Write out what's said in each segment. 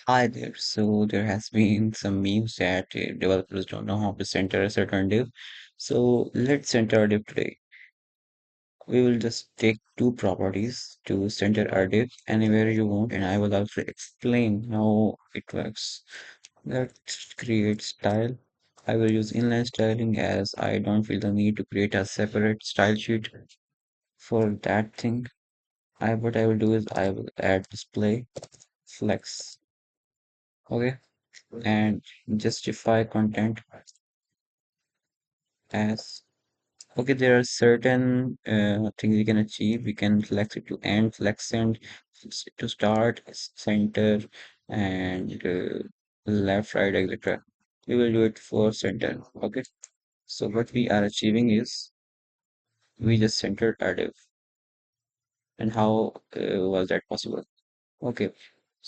Hi there. So there has been some memes that developers don't know how to center a certain div. So let's center a div today. We will just take two properties to center our div anywhere you want, and I will also explain how it works. Let's create style. I will use inline styling as I don't feel the need to create a separate style sheet for that thing. What I will do is I will add display flex. Okay, and justify content as okay. There are certain things we can achieve. We can flex it to end, flex end, flex it to start, center, and left, right, etc. We will do it for center. Okay. So what we are achieving is we just centered our div. And how was that possible? Okay.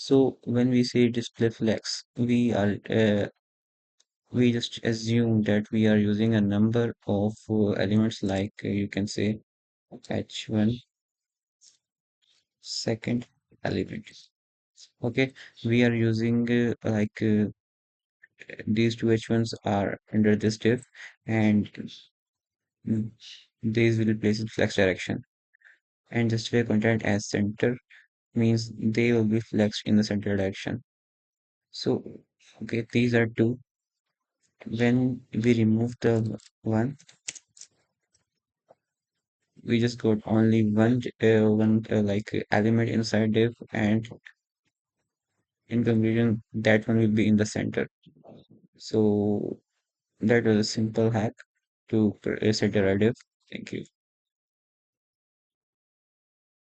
So when we say display flex, we just assume that we are using a number of elements like you can say h1 second element. Okay, we are using these two h1s are under this div, and mm, these will be placed in flex direction, and display content as center means they will be flexed in the center direction. So okay, these are two. When we remove the one, we just got only one element inside div, and in conclusion that one will be in the center. So that was a simple hack to set a div. Thank you.